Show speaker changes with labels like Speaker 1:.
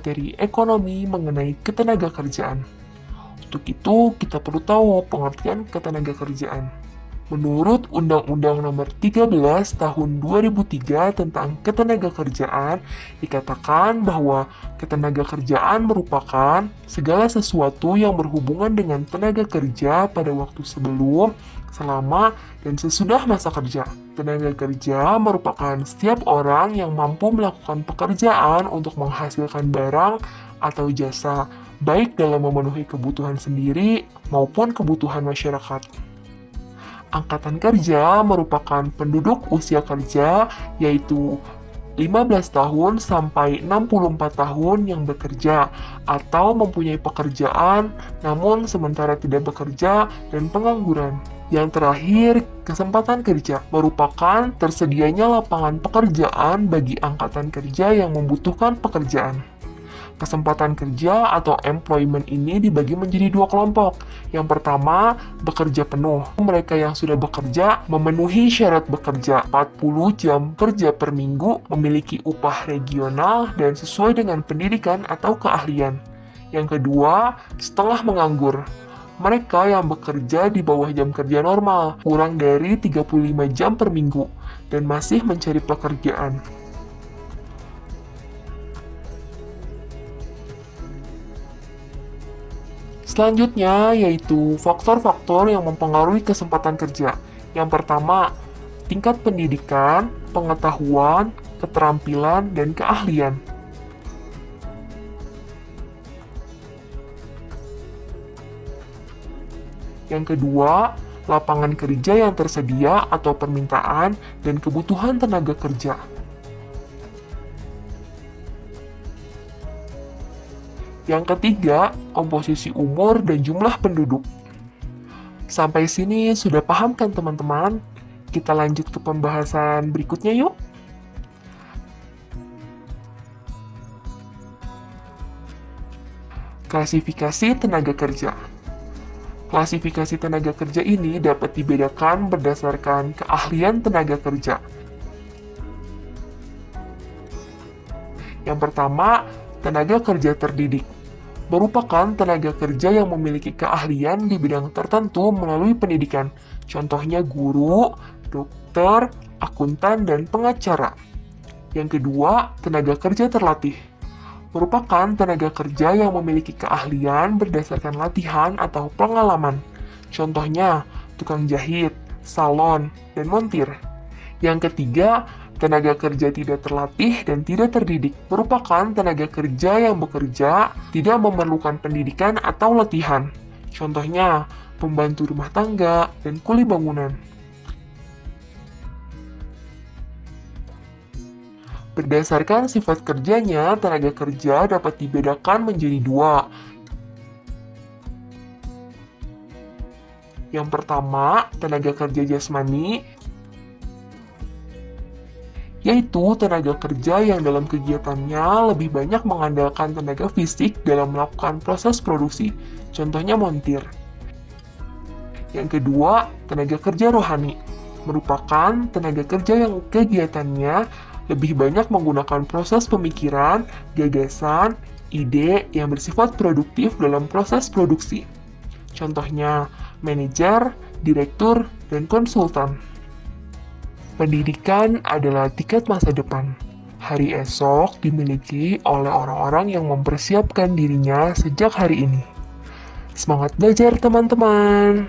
Speaker 1: materi ekonomi mengenai ketenagakerjaan. Untuk itu, kita perlu tahu pengertian ketenagakerjaan. Menurut Undang-Undang Nomor 13 Tahun 2003 tentang Ketenagakerjaan, dikatakan bahwa ketenagakerjaan merupakan segala sesuatu yang berhubungan dengan tenaga kerja pada waktu sebelum, selama, dan sesudah masa kerja. Tenaga kerja merupakan setiap orang yang mampu melakukan pekerjaan untuk menghasilkan barang atau jasa, baik dalam memenuhi kebutuhan sendiri maupun kebutuhan masyarakat. Angkatan kerja merupakan penduduk usia kerja, yaitu 15 tahun sampai 64 tahun yang bekerja atau mempunyai pekerjaan namun sementara tidak bekerja dan pengangguran. Yang terakhir, kesempatan kerja merupakan tersedianya lapangan pekerjaan bagi angkatan kerja yang membutuhkan pekerjaan. Kesempatan kerja atau employment ini dibagi menjadi dua kelompok. Yang pertama, bekerja penuh. Mereka yang sudah bekerja memenuhi syarat bekerja 40 jam kerja per minggu, memiliki upah regional dan sesuai dengan pendidikan atau keahlian. Yang kedua, setengah menganggur. Mereka yang bekerja di bawah jam kerja normal, kurang dari 35 jam per minggu, dan masih mencari pekerjaan. Selanjutnya yaitu faktor-faktor yang mempengaruhi kesempatan kerja. Yang pertama, tingkat pendidikan, pengetahuan, keterampilan, dan keahlian. Yang kedua, lapangan kerja yang tersedia atau permintaan dan kebutuhan tenaga kerja. Yang ketiga, komposisi umur dan jumlah penduduk. Sampai sini sudah paham kan teman-teman? Kita lanjut ke pembahasan berikutnya yuk. Klasifikasi tenaga kerja. Klasifikasi tenaga kerja ini dapat dibedakan berdasarkan keahlian tenaga kerja. Yang pertama, tenaga kerja terdidik. Merupakan tenaga kerja yang memiliki keahlian di bidang tertentu melalui pendidikan. Contohnya guru, dokter, akuntan, dan pengacara. Yang kedua, tenaga kerja terlatih. Merupakan tenaga kerja yang memiliki keahlian berdasarkan latihan atau pengalaman. Contohnya, tukang jahit, salon, dan montir. Yang ketiga, tenaga kerja tidak terlatih dan tidak terdidik merupakan tenaga kerja yang bekerja tidak memerlukan pendidikan atau latihan. Contohnya, pembantu rumah tangga dan kuli bangunan. Berdasarkan sifat kerjanya, tenaga kerja dapat dibedakan menjadi dua. Yang pertama, tenaga kerja jasmani, yaitu tenaga kerja yang dalam kegiatannya lebih banyak mengandalkan tenaga fisik dalam melakukan proses produksi, contohnya montir. Yang kedua, tenaga kerja rohani, merupakan tenaga kerja yang kegiatannya lebih banyak menggunakan proses pemikiran, gagasan, ide yang bersifat produktif dalam proses produksi. Contohnya, manajer, direktur, dan konsultan. Pendidikan adalah tiket masa depan. Hari esok dimiliki oleh orang-orang yang mempersiapkan dirinya sejak hari ini. Semangat belajar teman-teman!